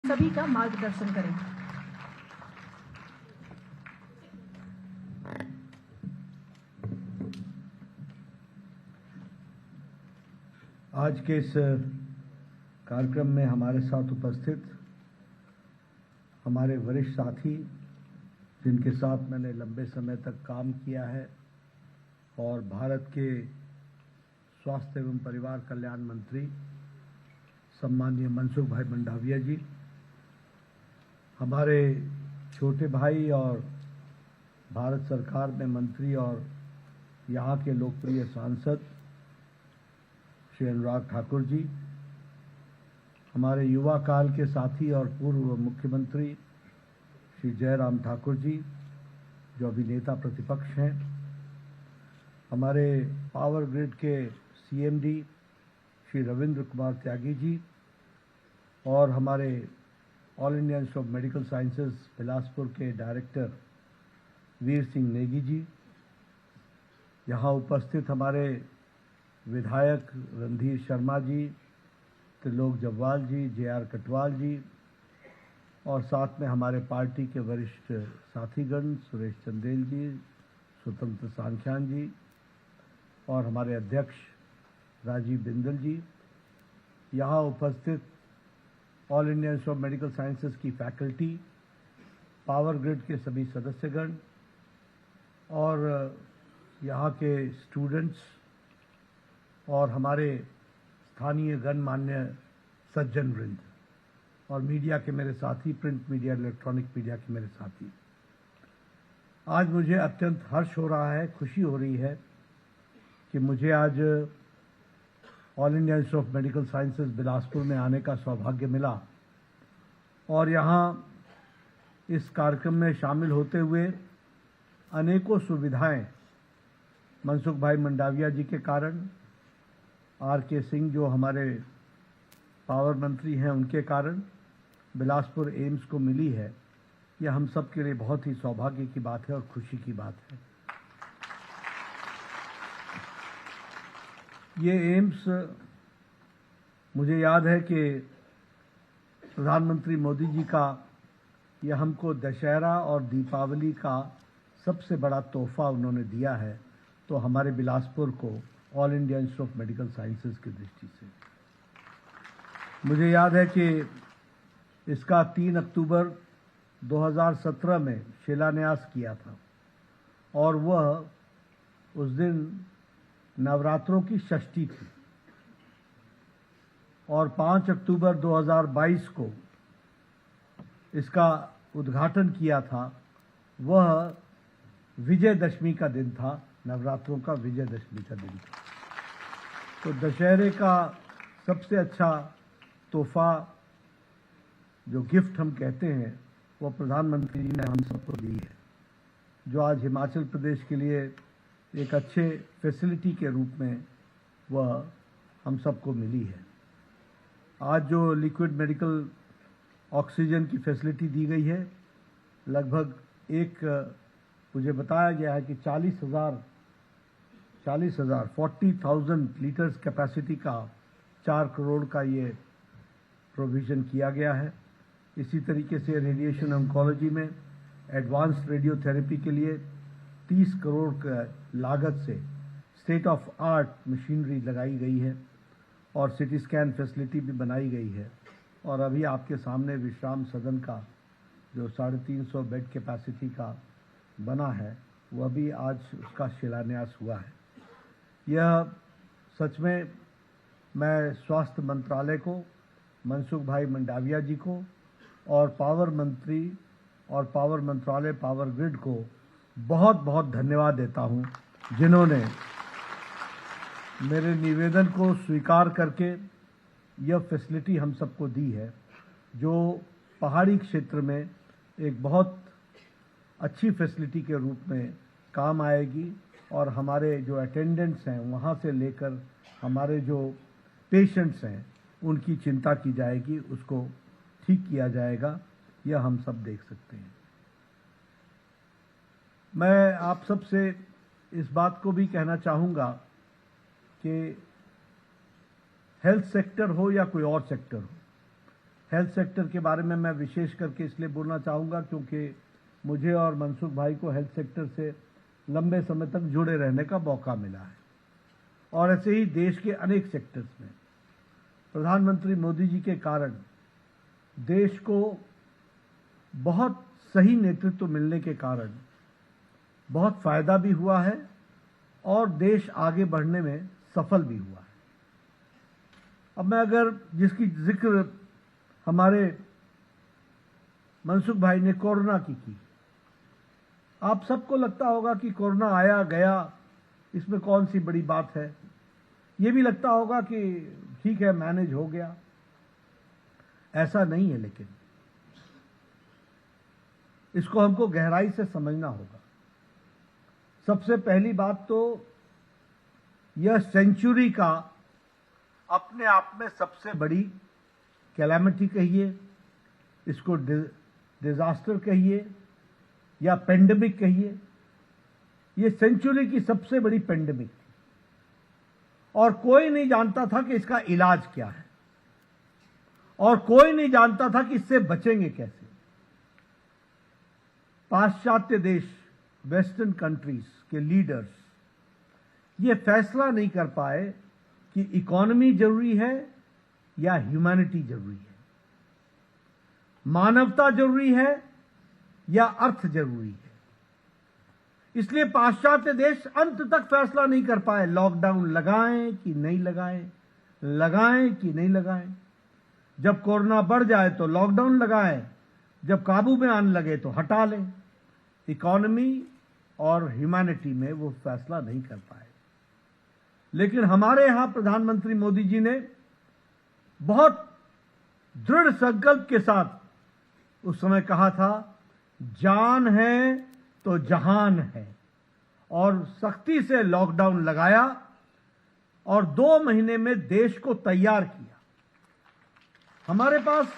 सभी का मार्गदर्शन करें। आज के इस कार्यक्रम में हमारे साथ उपस्थित हमारे वरिष्ठ साथी, जिनके साथ मैंने लंबे समय तक काम किया है, और भारत के स्वास्थ्य एवं परिवार कल्याण मंत्री सम्माननीय मनसुख भाई मंडाविया जी, हमारे छोटे भाई और भारत सरकार में मंत्री और यहाँ के लोकप्रिय सांसद श्री अनुराग ठाकुर जी, हमारे युवा काल के साथी और पूर्व मुख्यमंत्री श्री जयराम ठाकुर जी, जो अभी नेता प्रतिपक्ष हैं, हमारे पावर ग्रिड के सीएमडी श्री रविंद्र कुमार त्यागी जी, और हमारे all India institute of medical sciences Bilaspur के डायरेक्टर वीर सिंह नेगी जी, यहाँ उपस्थित हमारे विधायक रणधीर शर्मा जी, त्रिलोक जब्बाल जी, जे.आर. कटवाल जी, और साथ में हमारे पार्टी के वरिष्ठ साथीगण सुरेश चंदेल जी, स्वतंत्र सांख्यान जी, और हमारे अध्यक्ष राजीव बिंदल जी, यहाँ उपस्थित all India institute of medical sciences की फैकल्टी, पावर ग्रिड के सभी सदस्यगण, और यहाँ के स्टूडेंट्स, और हमारे स्थानीय गणमान्य सज्जन वृंद, और मीडिया के मेरे साथी, प्रिंट मीडिया, इलेक्ट्रॉनिक मीडिया के मेरे साथी। आज मुझे अत्यंत हर्ष हो रहा है, खुशी हो रही है कि मुझे आज all India institute of medical sciences Bilaspur में आने का सौभाग्य मिला, और यहाँ इस कार्यक्रम में शामिल होते हुए अनेकों सुविधाएं मनसुख भाई मंडाविया जी के कारण, आर.के. सिंह जो हमारे पावर मंत्री हैं उनके कारण बिलासपुर एम्स को मिली है। यह हम सब के लिए बहुत ही सौभाग्य की बात है और खुशी की बात है। ये एम्स, मुझे याद है कि प्रधानमंत्री मोदी जी का यह हमको दशहरा और दीपावली का सबसे बड़ा तोहफा उन्होंने दिया है, तो हमारे बिलासपुर को all India institute of medical sciences की दृष्टि से मुझे याद है कि इसका 3 अक्टूबर 2017 में शिलान्यास किया था, और वह उस दिन नवरात्रों की षष्ठी थी, और 5 अक्टूबर 2022 को इसका उद्घाटन किया था। वह विजयदशमी का दिन था, नवरात्रों का विजयदशमी का दिन था। तो दशहरे का सबसे अच्छा तोहफा, जो गिफ्ट हम कहते हैं, वो प्रधानमंत्री जी ने हम सबको दी है, जो आज हिमाचल प्रदेश के लिए एक अच्छे फैसिलिटी के रूप में वह हम सबको मिली है। आज जो लिक्विड मेडिकल ऑक्सीजन की फैसिलिटी दी गई है, लगभग मुझे बताया गया है कि 40,000 लीटर्स कैपेसिटी का 4 करोड़ का ये प्रोविज़न किया गया है। इसी तरीके से रेडिएशन ऑन्कोलॉजी में एडवांस्ड रेडियोथेरेपी के लिए 30 करोड़ का लागत से स्टेट ऑफ आर्ट मशीनरी लगाई गई है, और सिटी स्कैन फैसिलिटी भी बनाई गई है। और अभी आपके सामने विश्राम सदन का जो 350 बेड कैपेसिटी का बना है, वह भी आज उसका शिलान्यास हुआ है। यह सच में मैं स्वास्थ्य मंत्रालय को, मनसुख भाई मंडाविया जी को, और पावर मंत्री और पावर मंत्रालय, पावर ग्रिड को बहुत बहुत धन्यवाद देता हूं, जिन्होंने मेरे निवेदन को स्वीकार करके यह फैसिलिटी हम सबको दी है, जो पहाड़ी क्षेत्र में एक बहुत अच्छी फैसिलिटी के रूप में काम आएगी, और हमारे जो अटेंडेंट्स हैं वहाँ से लेकर हमारे जो पेशेंट्स हैं उनकी चिंता की जाएगी, उसको ठीक किया जाएगा। यह हम सब देख सकते हैं। मैं आप सबसे इस बात को भी कहना चाहूँगा कि हेल्थ सेक्टर हो या कोई और सेक्टर हो, हेल्थ सेक्टर के बारे में मैं विशेष करके इसलिए बोलना चाहूँगा क्योंकि मुझे और मनसुख भाई को हेल्थ सेक्टर से लंबे समय तक जुड़े रहने का मौका मिला है और ऐसे ही देश के अनेक सेक्टर्स में प्रधानमंत्री मोदी जी के कारण देश को बहुत सही नेतृत्व मिलने के कारण बहुत फायदा भी हुआ है और देश आगे बढ़ने में सफल भी हुआ है। अब मैं अगर जिसकी जिक्र हमारे मनसुख भाई ने कोरोना की, आप सबको लगता होगा कि कोरोना आया गया, इसमें कौन सी बड़ी बात है। ये भी लगता होगा कि ठीक है, मैनेज हो गया। ऐसा नहीं है, लेकिन इसको हमको गहराई से समझना होगा। सबसे पहली बात तो यह सेंचुरी का अपने आप में सबसे बड़ी कैलामिटी कहिए, इसको डिजास्टर कहिए या पेंडेमिक कहिए, ये सेंचुरी की सबसे बड़ी पेंडेमिक थी और कोई नहीं जानता था कि इसका इलाज क्या है और कोई नहीं जानता था कि इससे बचेंगे कैसे। पाश्चात्य देश, वेस्टर्न कंट्रीज के लीडर्स ये फैसला नहीं कर पाए कि इकोनॉमी जरूरी है या ह्यूमैनिटी जरूरी है, मानवता जरूरी है या अर्थ जरूरी है। इसलिए पाश्चात्य देश अंत तक फैसला नहीं कर पाए, लॉकडाउन लगाएं कि नहीं लगाएं, लगाएं कि नहीं लगाएं। जब कोरोना बढ़ जाए तो लॉकडाउन लगाएं, जब काबू में आने लगे तो हटा लें। इकोनॉमी और ह्यूमैनिटी में वो फैसला नहीं कर पाए। लेकिन हमारे यहां प्रधानमंत्री मोदी जी ने बहुत दृढ़ संकल्प के साथ उस समय कहा था, जान है तो जहान है, और सख्ती से लॉकडाउन लगाया और 2 महीने में देश को तैयार किया। हमारे पास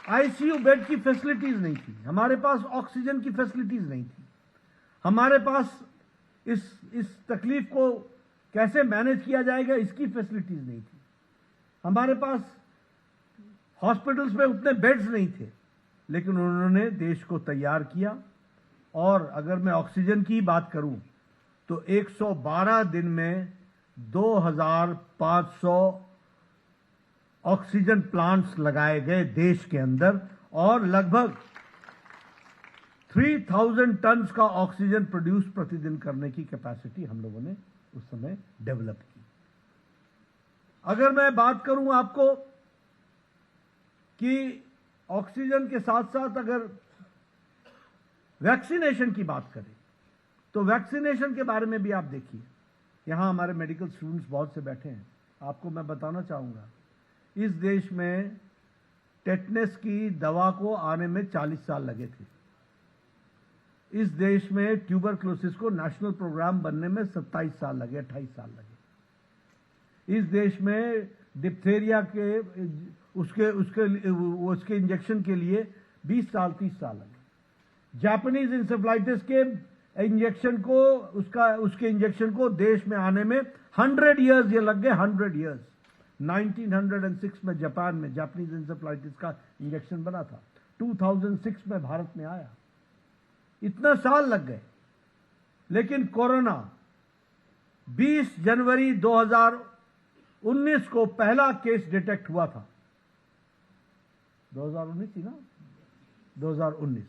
आईसीयू बेड की फैसिलिटीज नहीं थी, हमारे पास ऑक्सीजन की फैसिलिटीज नहीं थी, हमारे पास इस तकलीफ को कैसे मैनेज किया जाएगा इसकी फैसिलिटीज नहीं थी, हमारे पास हॉस्पिटल्स में उतने बेड्स नहीं थे। लेकिन उन्होंने देश को तैयार किया। और अगर मैं ऑक्सीजन की बात करूं तो 112 दिन में 2500 ऑक्सीजन प्लांट्स लगाए गए देश के अंदर और लगभग 3000 टन का ऑक्सीजन प्रोड्यूस प्रतिदिन करने की कैपेसिटी हम लोगों ने उस समय डेवलप की। अगर मैं बात करूं आपको कि ऑक्सीजन के साथ साथ अगर वैक्सीनेशन की बात करें तो वैक्सीनेशन के बारे में भी आप देखिए, यहां हमारे मेडिकल स्टूडेंट्स बहुत से बैठे हैं। आपको मैं बताना चाहूंगा, इस देश में टेटनस की दवा को आने में 40 साल लगे थे। इस देश में ट्यूबरक्लोसिस को नेशनल प्रोग्राम बनने में 27 साल लगे, 28 साल लगे। इस देश में डिप्थेरिया के उसके इंजेक्शन के लिए 20 साल 30 साल लगे। जापानीज इंसेफ्लाइटिस के इंजेक्शन को उसके इंजेक्शन को देश में आने में 100 इयर्स ये लग गए, 100 इयर्स। 1906 में जापान में जापानीज इंसेफ्लाइटिस का इंजेक्शन बना था, 2006 में भारत में आया, इतना साल लग गए। लेकिन कोरोना 20 जनवरी 2019 को पहला केस डिटेक्ट हुआ था। 2019 थी ना, 2020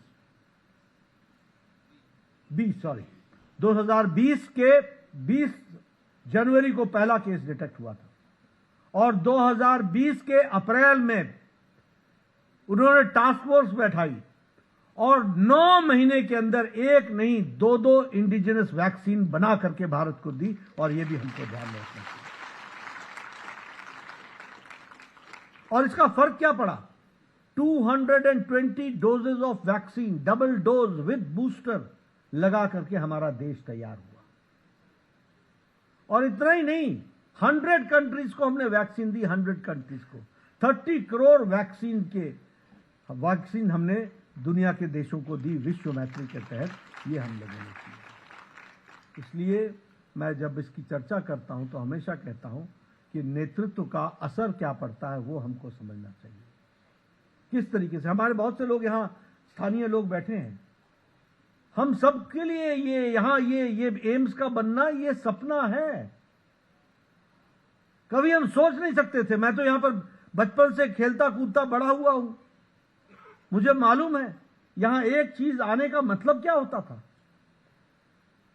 के 20 जनवरी को पहला केस डिटेक्ट हुआ था और 2020 के अप्रैल में उन्होंने टास्क फोर्स बैठाई और 9 महीने के अंदर एक नहीं 2 इंडिजिनस वैक्सीन बना करके भारत को दी। और यह भी हमको ध्यान रखना चाहिए। और इसका फर्क क्या पड़ा, 220 doses of vaccine, double dose with booster लगा करके हमारा देश तैयार हुआ। और इतना ही नहीं, 100 कंट्रीज को हमने वैक्सीन दी, 100 कंट्रीज को 30 करोड़ वैक्सीन हमने दुनिया के देशों को दी विश्व मैत्री के तहत। ये हम लोगों ने किया। इसलिए मैं जब इसकी चर्चा करता हूं तो हमेशा कहता हूं कि नेतृत्व का असर क्या पड़ता है वो हमको समझना चाहिए। किस तरीके से हमारे बहुत से लोग यहां स्थानीय लोग बैठे हैं, हम सबके लिए ये यहां ये एम्स का बनना ये सपना है। कभी हम सोच नहीं सकते थे। मैं तो यहां पर बचपन से खेलता कूदता बड़ा हुआ हूं, मुझे मालूम है यहां एक चीज आने का मतलब क्या होता था।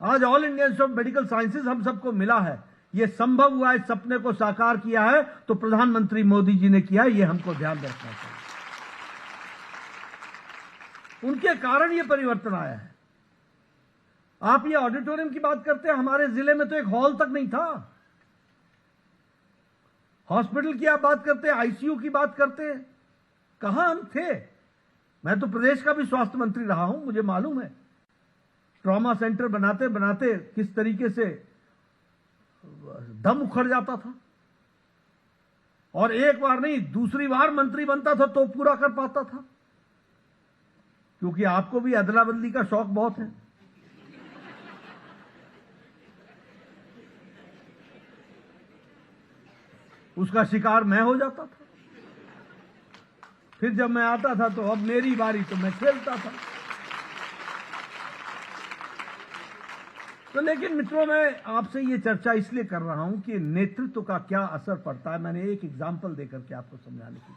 आज all India institute of medical sciences हम सबको मिला है, यह संभव हुआ, इस सपने को साकार किया है तो प्रधानमंत्री मोदी जी ने किया है, यह हमको ध्यान रखना चाहिए। उनके कारण यह परिवर्तन आया है। आप ये ऑडिटोरियम की बात करते हैं, हमारे जिले में तो एक हॉल तक नहीं था। हॉस्पिटल की आप बात करते हैं, आईसीयू की बात करते हैं, कहां हम थे। मैं तो प्रदेश का भी स्वास्थ्य मंत्री रहा हूं, मुझे मालूम है ट्रॉमा सेंटर बनाते बनाते किस तरीके से दम उखड़ जाता था, और एक बार नहीं दूसरी बार मंत्री बनता था तो पूरा कर पाता था। क्योंकि आपको भी अदला बदली का शौक बहुत है। उसका शिकार मैं हो जाता था। फिर जब मैं आता था तो अब मेरी बारी, तो मैं खेलता था। तो लेकिन मित्रों, मैं आपसे ये चर्चा इसलिए कर रहा हूं कि नेतृत्व का क्या असर पड़ता है। मैंने एक एग्जाम्पल देकर के आपको समझाने की,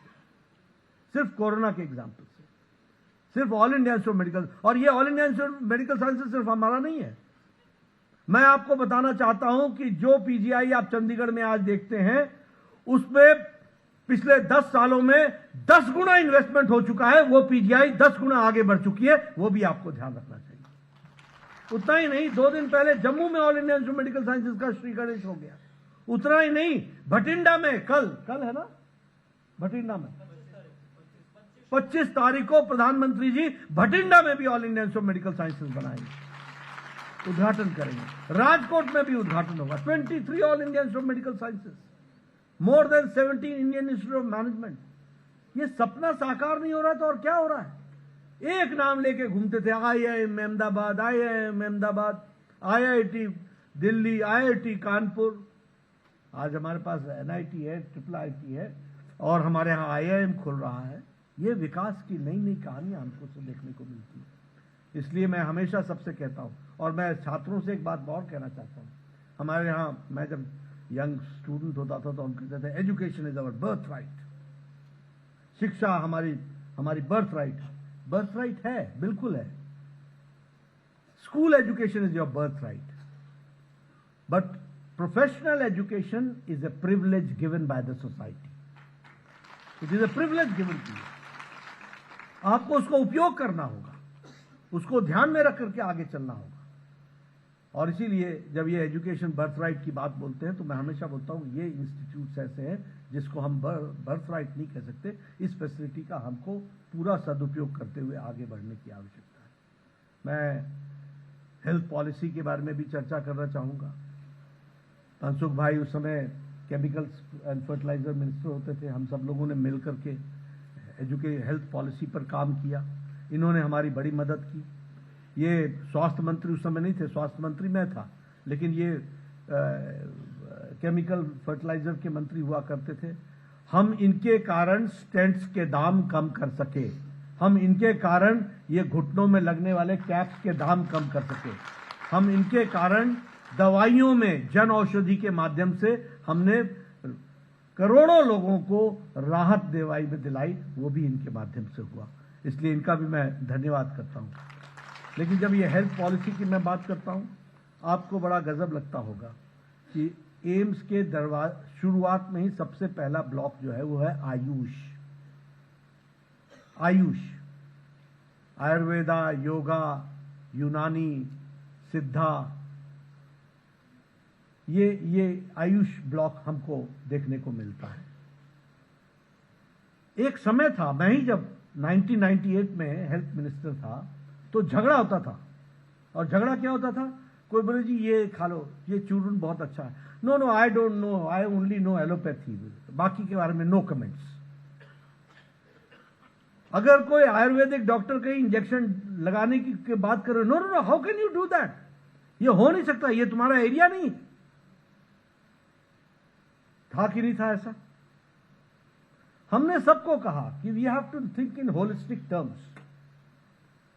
सिर्फ कोरोना के एग्जाम्पल से, सिर्फ all India institute of medical, और ये all India institute of medical sciences सिर्फ हमारा नहीं है। मैं आपको बताना चाहता हूं कि जो पीजीआई आप चंडीगढ़ में आज देखते हैं, उसमें पिछले 10 सालों में 10 गुना इन्वेस्टमेंट हो चुका है। वो पीजीआई 10 गुना आगे बढ़ चुकी है, वो भी आपको ध्यान रखना चाहिए। उतना ही नहीं, 2 दिन पहले जम्मू में all India institute of medical sciences का श्री गणेश हो गया। उतना ही नहीं, भटिंडा में कल है ना, भटिंडा में 25 तारीख को प्रधानमंत्री जी भटिंडा में भी all India institute of medical sciences बनाएंगे, उद्घाटन करेंगे। राजकोट में भी उद्घाटन होगा। 23 all India institute of medical sciences, more than 17 Indian institute of management. ये सपना साकार नहीं हो रहा तो और क्या हो रहा है। एक नाम लेके घूमते थे, IIM Ahmedabad, IIM Ahmedabad, IIT Delhi, IIT Kanpur. आज हमारे पास NIT है, IIIT है, और हमारे यहाँ IIM खुल रहा है। ये विकास की नई नई कहानियां हमको से देखने को मिलती है। इसलिए मैं हमेशा सबसे कहता हूं, और मैं छात्रों से एक बात और कहना चाहता हूं। हमारे यहाँ मैं जब यंग स्टूडेंट होता था तो हम कहते थे education is our birth right. शिक्षा हमारी बर्थ राइट है। बर्थ राइट है, बिल्कुल है। School education is your birth right, but professional education is a privilege given by the society. It is a privilege given to you. आपको उसको उपयोग करना होगा, उसको ध्यान में रख करके आगे चलना होगा। और इसीलिए जब ये एजुकेशन बर्थ राइट की बात बोलते हैं तो मैं हमेशा बोलता हूं ये इंस्टीट्यूट्स ऐसे हैं जिसको हम बर्थ राइट नहीं कह सकते। इस फैसिलिटी का हमको पूरा सदुपयोग करते हुए आगे बढ़ने की आवश्यकता है। मैं हेल्थ पॉलिसी के बारे में भी चर्चा करना चाहूंगा। मनसुख भाई उस समय केमिकल्स एंड फर्टिलाइजर मिनिस्टर होते थे। हम सब लोगों ने मिलकर के हेल्थ पॉलिसी पर काम किया। इन्होंने हमारी बड़ी मदद की। ये स्वास्थ्य मंत्री उस समय नहीं थे, स्वास्थ्य मंत्री मैं था, लेकिन ये केमिकल फर्टिलाइजर के मंत्री हुआ करते थे। हम इनके कारण स्टेंट्स के दाम कम कर सके, हम इनके कारण ये घुटनों में लगने वाले कैप्स के दाम कम कर सके, हम इनके कारण दवाइयों में जन औषधि के माध्यम से हमने करोड़ों लोगों को राहत दवाई में दिलाई, वो भी इनके माध्यम से हुआ। इसलिए इनका भी मैं धन्यवाद करता हूं। लेकिन जब ये हेल्थ पॉलिसी की मैं बात करता हूं, आपको बड़ा गजब लगता होगा कि एम्स के शुरुआत में ही सबसे पहला ब्लॉक जो है वो है आयुष। आयुर्वेदा, योगा, यूनानी, सिद्धा, ये आयुष ब्लॉक हमको देखने को मिलता है। एक समय था, मैं ही जब 1998 में हेल्थ मिनिस्टर था तो झगड़ा होता था। और झगड़ा क्या होता था, कोई बोले जी ये खा लो, ये चूर्ण बहुत अच्छा है। No I don't know, I only know allopathy, बाकी के बारे में नो कमेंट्स। अगर कोई आयुर्वेदिक डॉक्टर कहीं इंजेक्शन लगाने की बात करे, know how can you do that, ये हो नहीं सकता, ये तुम्हारा एरिया नहीं। था कि नहीं था ऐसा? हमने सबको कहा कि we have to think in holistic terms.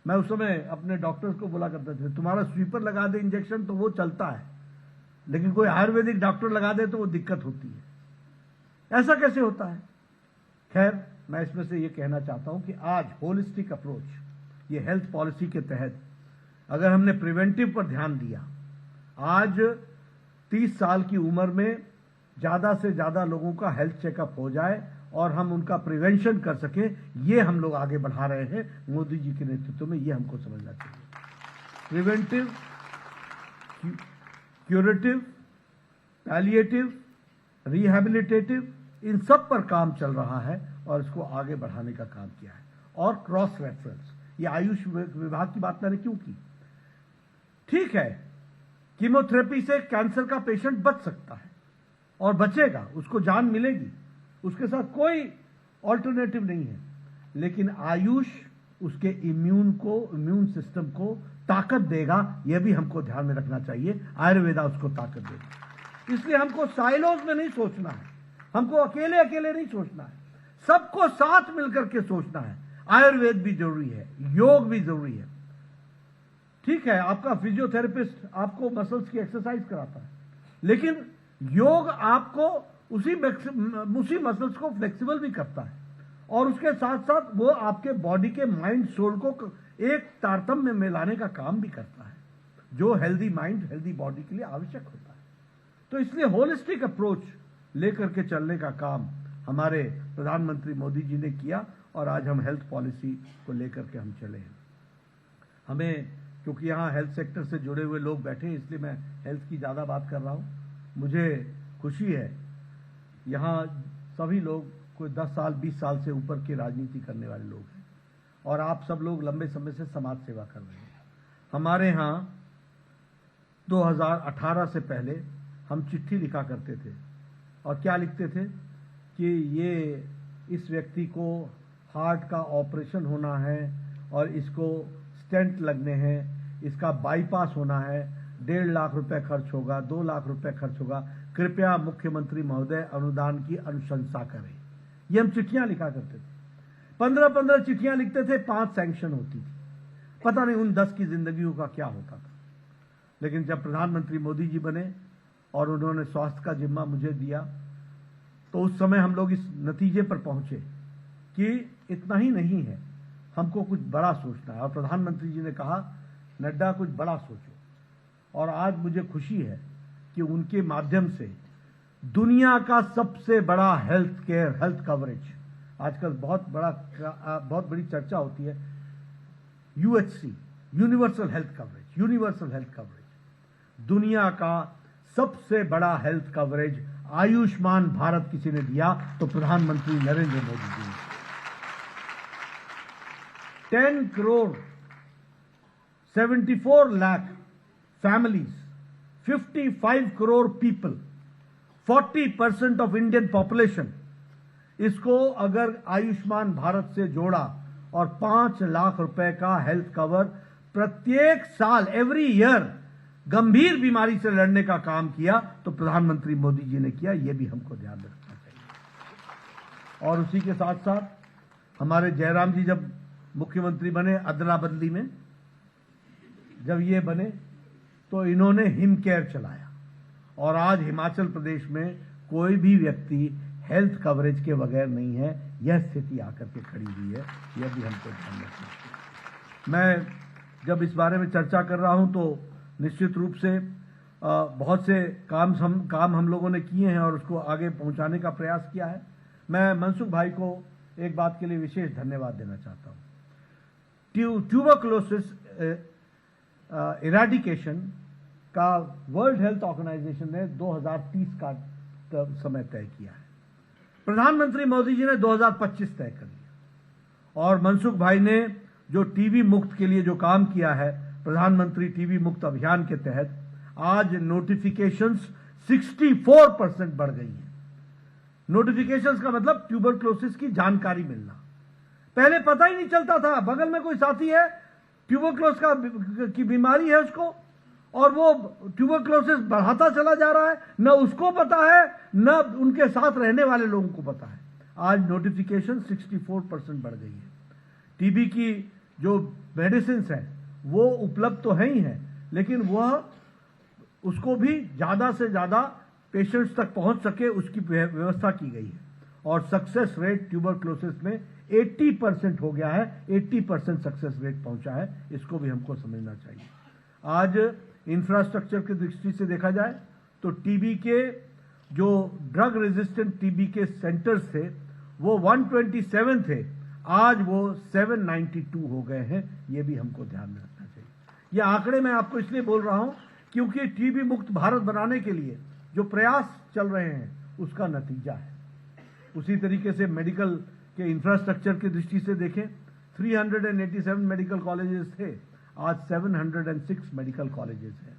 मैं उस समय अपने डॉक्टर्स को बोला करता था, तुम्हारा स्वीपर लगा दे इंजेक्शन तो वो चलता है, लेकिन कोई आयुर्वेदिक डॉक्टर लगा दे तो वो दिक्कत होती है। ऐसा कैसे होता है? खैर, मैं इसमें से ये कहना चाहता हूं कि आज होलिस्टिक अप्रोच, ये हेल्थ पॉलिसी के तहत अगर हमने प्रिवेंटिव पर ध्यान दिया, आज 30 साल की उम्र में ज्यादा से ज्यादा लोगों का हेल्थ चेकअप हो जाए और हम उनका प्रिवेंशन कर सके, ये हम लोग आगे बढ़ा रहे हैं मोदी जी के नेतृत्व में। ये हमको समझना चाहिए। प्रिवेंटिव, क्यूरेटिव, पैलिएटिव, रिहैबिलिटेटिव, इन सब पर काम चल रहा है और इसको आगे बढ़ाने का काम किया है। और क्रॉस रेफरेंस, ये आयुष विभाग की बात मैंने क्यों की? ठीक है, कीमोथेरेपी से कैंसर का पेशेंट बच सकता है और बचेगा, उसको जान मिलेगी, उसके साथ कोई ऑल्टरनेटिव नहीं है, लेकिन आयुष उसके इम्यून सिस्टम को ताकत देगा। यह भी हमको ध्यान में रखना चाहिए। आयुर्वेदा उसको ताकत देगा। इसलिए हमको साइलोज में नहीं सोचना है, हमको अकेले अकेले नहीं सोचना है, सबको साथ मिलकर के सोचना है। आयुर्वेद भी जरूरी है, योग भी जरूरी है। ठीक है, आपका फिजियोथेरेपिस्ट आपको मसल्स की एक्सरसाइज कराता है, लेकिन योग आपको उसी मसल्स को फ्लेक्सिबल भी करता है और उसके साथ साथ वो आपके बॉडी के माइंड सोल को एक तारतम्य में लाने का काम भी करता है, जो हेल्दी माइंड हेल्दी बॉडी के लिए आवश्यक होता है। तो इसलिए होलिस्टिक अप्रोच लेकर के चलने का काम हमारे प्रधानमंत्री मोदी जी ने किया और आज हम हेल्थ पॉलिसी को लेकर के हम चले हैं। हमें, क्योंकि यहाँ हेल्थ सेक्टर से जुड़े हुए लोग बैठे हैं, इसलिए मैं हेल्थ की ज़्यादा बात कर रहा हूँ। मुझे खुशी है, यहाँ सभी लोग कोई 10 साल 20 साल से ऊपर की राजनीति करने वाले लोग हैं और आप सब लोग लंबे समय से समाज सेवा कर रहे हैं। हमारे यहाँ 2018 से पहले हम चिट्ठी लिखा करते थे और क्या लिखते थे कि ये इस व्यक्ति को हार्ट का ऑपरेशन होना है और इसको स्टेंट लगने हैं, इसका बाईपास होना है, 1.5 लाख रुपए खर्च होगा, 2 लाख रुपए खर्च होगा, कृपया मुख्यमंत्री महोदय अनुदान की अनुशंसा करें। ये हम चिट्ठियां लिखा करते थे। 15-15 चिट्ठियां लिखते थे, 5 सैंक्शन होती थी। पता नहीं उन 10 की जिंदगियों का क्या होता था। लेकिन जब प्रधानमंत्री मोदी जी बने और उन्होंने स्वास्थ्य का जिम्मा मुझे दिया, तो उस समय हम लोग इस नतीजे पर पहुंचे कि इतना ही नहीं है, हमको कुछ बड़ा सोचना है। और प्रधानमंत्री जी ने कहा, नड्डा कुछ बड़ा सोचो। और आज मुझे खुशी है कि उनके माध्यम से दुनिया का सबसे बड़ा हेल्थ कवरेज, आजकल बहुत बड़ी चर्चा होती है, यूएचसी, यूनिवर्सल हेल्थ कवरेज, दुनिया का सबसे बड़ा हेल्थ कवरेज आयुष्मान भारत किसी ने दिया तो प्रधानमंत्री नरेंद्र मोदी जी ने। 10 crore 74 lakh families, 55 crore people, 40% of Indian population, इसको अगर आयुष्मान भारत से जोड़ा और 5 लाख रुपए का हेल्थ कवर प्रत्येक साल, एवरी ईयर, गंभीर बीमारी से लड़ने का काम किया तो प्रधानमंत्री मोदी जी ने किया। यह भी हमको ध्यान रखना चाहिए। और उसी के साथ साथ हमारे जयराम जी जब मुख्यमंत्री बने, अदला बदली में जब ये बने तो इन्होंने हिम केयर चलाया और आज हिमाचल प्रदेश में कोई भी व्यक्ति हेल्थ कवरेज के बगैर नहीं है। यह स्थिति आकर के खड़ी हुई है, यह भी हमको ध्यान रखना चाहिए। मैं जब इस बारे में चर्चा कर रहा हूं तो निश्चित रूप से बहुत से काम हम लोगों ने किए हैं और उसको आगे पहुंचाने का प्रयास किया है। मैं मनसुख भाई को एक बात के लिए विशेष धन्यवाद देना चाहता हूं। ट्यूबरकुलोसिस इराडिकेशन का वर्ल्ड हेल्थ ऑर्गेनाइजेशन ने 2030 का समय तय किया है। प्रधानमंत्री मोदी जी ने 2025 तय कर लिया और मनसुख भाई ने जो टीबी मुक्त के लिए जो काम किया है, प्रधानमंत्री टीबी मुक्त अभियान के तहत आज नोटिफिकेशंस 64% बढ़ गई है। नोटिफिकेशंस का मतलब ट्यूबरकुलोसिस की जानकारी मिलना। पहले पता ही नहीं चलता था, बगल में कोई साथी है ट्यूबरकुलोसिस की बीमारी है उसको और वो ट्यूबरक्लोसिस बढ़ाता चला जा रहा है, न उसको पता है न उनके साथ रहने वाले लोगों को पता है। आज नोटिफिकेशन 64% बढ़ गई है। टीबी की जो मेडिसिन है वो उपलब्ध तो है ही है, लेकिन वह उसको भी ज्यादा से ज्यादा पेशेंट्स तक पहुंच सके उसकी व्यवस्था की गई है। और सक्सेस रेट ट्यूबरक्लोसिस में 80% हो गया है, 80% सक्सेस रेट पहुंचा है। इसको भी हमको समझना चाहिए। आज इंफ्रास्ट्रक्चर की दृष्टि से देखा जाए तो टीबी के जो ड्रग रेजिस्टेंट टीबी के सेंटर्स थे वो 127 थे, आज वो 792 हो गए हैं। ये भी हमको ध्यान में रखना चाहिए। ये आंकड़े मैं आपको इसलिए बोल रहा हूं क्योंकि टीबी मुक्त भारत बनाने के लिए जो प्रयास चल रहे हैं उसका नतीजा है। उसी तरीके से मेडिकल के इंफ्रास्ट्रक्चर की दृष्टि से देखें, 387 मेडिकल कॉलेजेस थे, आज 706 मेडिकल कॉलेजेस हैं।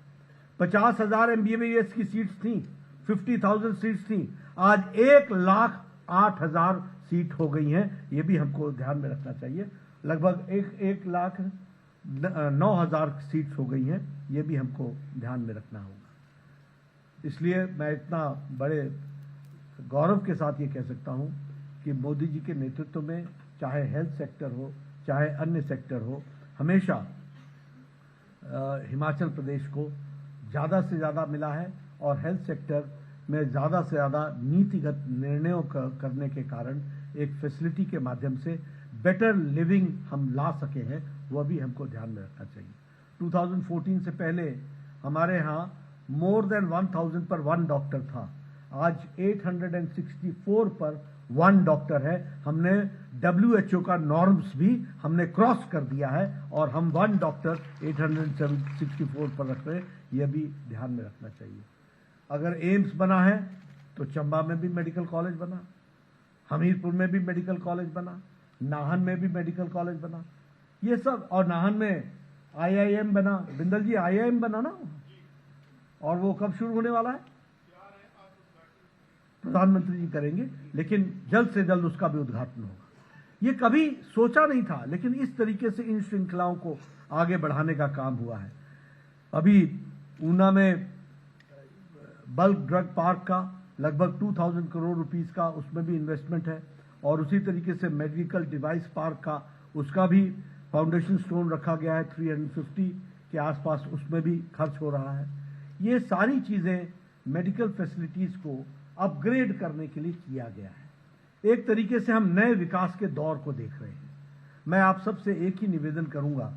50,000 MBBS की सीट्स थी, 50,000 सीट्स थी, आज 1,08,000 सीट हो गई हैं। ये भी हमको ध्यान में रखना चाहिए। लगभग 1,09,000 सीट्स हो गई हैं। ये भी हमको ध्यान में रखना होगा। इसलिए मैं इतना बड़े गौरव के साथ ये कह सकता हूं कि मोदी जी के नेतृत्व में चाहे हेल्थ सेक्टर हो चाहे अन्य सेक्टर हो, हमेशा हिमाचल प्रदेश को ज़्यादा से ज़्यादा मिला है। और हेल्थ सेक्टर में ज़्यादा से ज़्यादा नीतिगत निर्णयों करने के कारण एक फैसिलिटी के माध्यम से बेटर लिविंग हम ला सके हैं, वह भी हमको ध्यान में रखना चाहिए। 2014 से पहले हमारे यहाँ मोर देन 1000 पर 1 डॉक्टर था, आज 864 पर 1 डॉक्टर है। हमने WHO का नॉर्म्स भी हमने क्रॉस कर दिया है और हम 1 डॉक्टर 864 पर रख रहे हैं। यह भी ध्यान में रखना चाहिए। अगर एम्स बना है तो चंबा में भी मेडिकल कॉलेज बना, हमीरपुर में भी मेडिकल कॉलेज बना, नाहन में भी मेडिकल कॉलेज बना, ये सब। और नाहन में IIM बना, बिंदल जी IIM बना ना, और वो कब शुरू होने वाला है? प्रधानमंत्री जी करेंगे, लेकिन जल्द से जल्द उसका भी उद्घाटन होगा। ये कभी सोचा नहीं था, लेकिन इस तरीके से इन श्रृंखलाओं को आगे बढ़ाने का काम हुआ है। अभी ऊना में बल्क ड्रग पार्क का लगभग 2000 करोड़ रुपीस का उसमें भी इन्वेस्टमेंट है। और उसी तरीके से मेडिकल डिवाइस पार्क का उसका भी फाउंडेशन स्टोन रखा गया है, 350 के आसपास उसमें भी खर्च हो रहा है। ये सारी चीजें मेडिकल फैसिलिटीज को अपग्रेड करने के लिए किया गया है। एक तरीके से हम नए विकास के दौर को देख रहे हैं। मैं आप सबसे एक ही निवेदन करूंगा,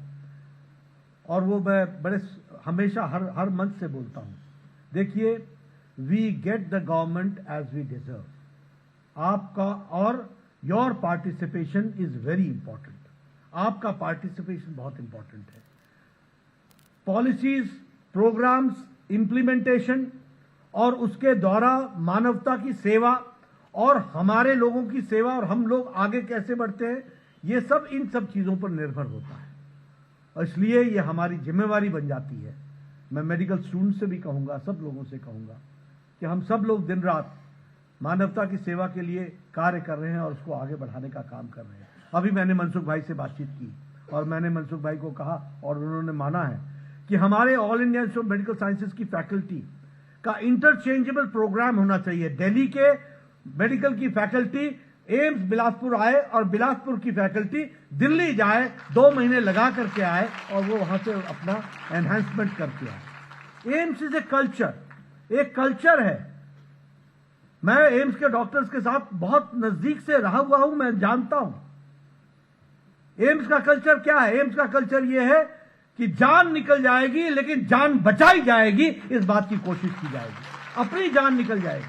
और वो मैं बड़े हमेशा हर मंच से बोलता हूं। देखिए, we get the government as we deserve. आपका और your participation is very important. आपका पार्टिसिपेशन बहुत इंपॉर्टेंट है। पॉलिसीज, प्रोग्राम्स, इंप्लीमेंटेशन और उसके द्वारा मानवता की सेवा और हमारे लोगों की सेवा और हम लोग आगे कैसे बढ़ते हैं, ये सब इन सब चीजों पर निर्भर होता है। इसलिए ये हमारी जिम्मेवारी बन जाती है। मैं मेडिकल स्टूडेंट से भी कहूंगा, सब लोगों से कहूंगा कि हम सब लोग दिन रात मानवता की सेवा के लिए कार्य कर रहे हैं और उसको आगे बढ़ाने का काम कर रहे हैं। अभी मैंने मनसुख भाई से बातचीत की और मैंने मनसुख भाई को कहा और उन्होंने माना है कि हमारे all India institute of medical sciences की फैकल्टी का इंटरचेंजेबल प्रोग्राम होना चाहिए। दिल्ली के मेडिकल की फैकल्टी एम्स बिलासपुर आए और बिलासपुर की फैकल्टी दिल्ली जाए, 2 महीने लगा करके आए और वो वहां से अपना एनहांसमेंट करके आए। एम्स इज ए कल्चर, एक कल्चर है। मैं एम्स के डॉक्टर्स के साथ बहुत नजदीक से रहा हुआ हूं, मैं जानता हूं एम्स का कल्चर क्या है। एम्स का कल्चर यह है कि जान निकल जाएगी लेकिन जान बचाई जाएगी, इस बात की कोशिश की जाएगी। अपनी जान निकल जाएगी।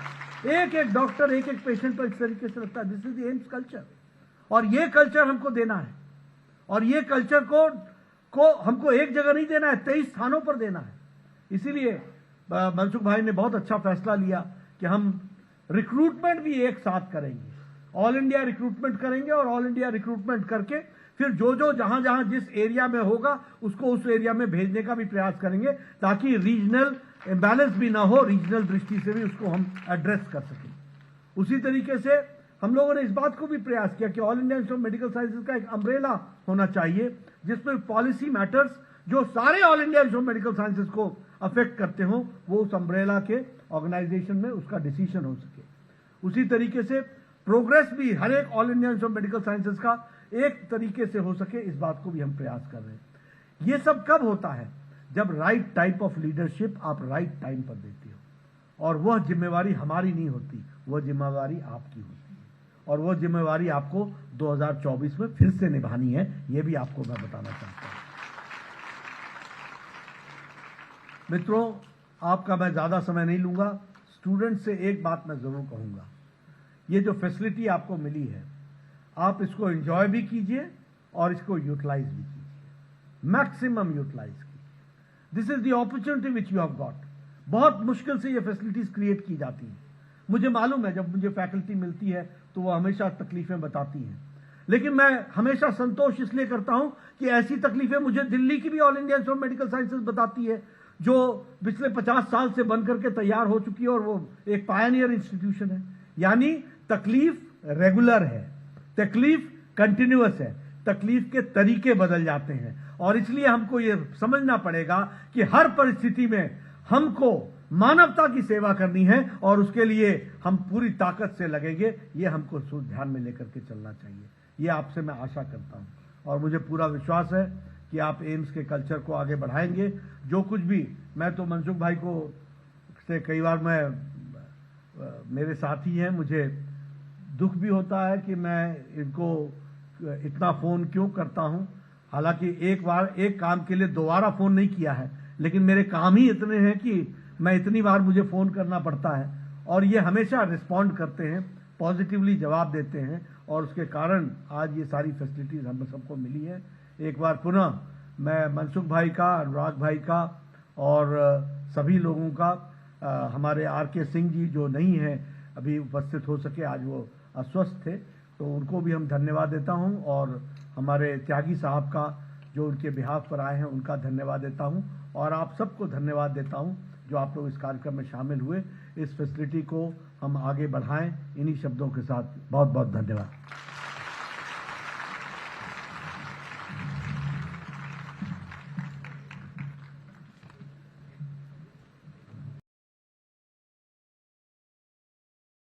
एक एक डॉक्टर एक एक पेशेंट पर इस तरीके से लगता है। This is the AIIMS culture, और ये कल्चर हमको देना है। और ये कल्चर को हमको एक जगह नहीं देना है, 23 स्थानों पर देना है। इसीलिए मनसुख भाई ने बहुत अच्छा फैसला लिया कि हम रिक्रूटमेंट भी एक साथ करेंगे, ऑल इंडिया रिक्रूटमेंट करेंगे और ऑल इंडिया रिक्रूटमेंट करके फिर जो जहां जहां जिस एरिया में होगा उसको उस एरिया में भेजने का भी प्रयास करेंगे, ताकि रीजनल इम्बैलेंस भी ना हो, रीजनल दृष्टि से भी उसको हम एड्रेस कर सकें। उसी तरीके से हम लोगों ने इस बात को भी प्रयास किया कि all India institute of medical sciences का एक अम्ब्रेला होना चाहिए जिसमें पॉलिसी मैटर्स जो सारे all India institute of medical sciences को अफेक्ट करते हो, वो उस अम्ब्रेला के ऑर्गेनाइजेशन में उसका डिसीजन हो सके। उसी तरीके से प्रोग्रेस भी हर एक all India institute of medical sciences का एक तरीके से हो सके, इस बात को भी हम प्रयास कर रहे हैं। ये सब कब होता है? जब राइट टाइप ऑफ लीडरशिप आप राइट टाइम पर देते हो, और वह जिम्मेवारी हमारी नहीं होती, वह जिम्मेवारी आपकी होती है, और वह जिम्मेवारी आपको 2024 में फिर से निभानी है। यह भी आपको मैं बताना चाहता हूं। मित्रों, आपका मैं ज्यादा समय नहीं लूंगा। स्टूडेंट से एक बात मैं जरूर कहूंगा, ये जो फैसिलिटी आपको मिली है, आप इसको एंजॉय भी कीजिए और इसको यूटिलाइज भी कीजिए, मैक्सिमम यूटिलाइज कीजिए। This is the opportunity which you have got. बहुत मुश्किल से ये फैसिलिटीज क्रिएट की जाती हैं। मुझे मालूम है, जब मुझे फैकल्टी मिलती है तो वो हमेशा तकलीफें बताती हैं, लेकिन मैं हमेशा संतोष इसलिए करता हूं कि ऐसी तकलीफें मुझे दिल्ली की भी all India institute of medical sciences बताती है, जो पिछले 50 साल से बनकर के तैयार हो चुकी है, और वो एक पायनियर इंस्टीट्यूशन है। यानी तकलीफ रेगुलर है, तकलीफ कंटिन्यूअस है, तकलीफ के तरीके बदल जाते हैं, और इसलिए हमको ये समझना पड़ेगा कि हर परिस्थिति में हमको मानवता की सेवा करनी है, और उसके लिए हम पूरी ताकत से लगेंगे। ये हमको ध्यान में लेकर के चलना चाहिए। ये आपसे मैं आशा करता हूं, और मुझे पूरा विश्वास है कि आप एम्स के कल्चर को आगे बढ़ाएंगे। जो कुछ भी, मैं तो मनसुख भाई को से कई बार मेरे साथी हैं, मुझे दुख भी होता है कि मैं इनको इतना फोन क्यों करता हूं। हालांकि एक बार एक काम के लिए दोबारा फोन नहीं किया है, लेकिन मेरे काम ही इतने हैं कि मैं इतनी बार मुझे फोन करना पड़ता है, और ये हमेशा रिस्पॉन्ड करते हैं, पॉजिटिवली जवाब देते हैं, और उसके कारण आज ये सारी फैसिलिटीज हम सबको मिली है। एक बार पुनः मैं मनसुख भाई का, अनुराग भाई का, और सभी लोगों का, हमारे आर.के. सिंह जी जो नहीं हैं अभी उपस्थित हो सके, आज वो अस्वस्थ थे, तो उनको भी हम धन्यवाद देता हूं, और हमारे त्यागी साहब का जो उनके बिहाफ पर आए हैं उनका धन्यवाद देता हूं, और आप सबको धन्यवाद देता हूं जो आप लोग इस कार्यक्रम में शामिल हुए। इस फैसिलिटी को हम आगे बढ़ाएं। इन्हीं शब्दों के साथ बहुत बहुत धन्यवाद।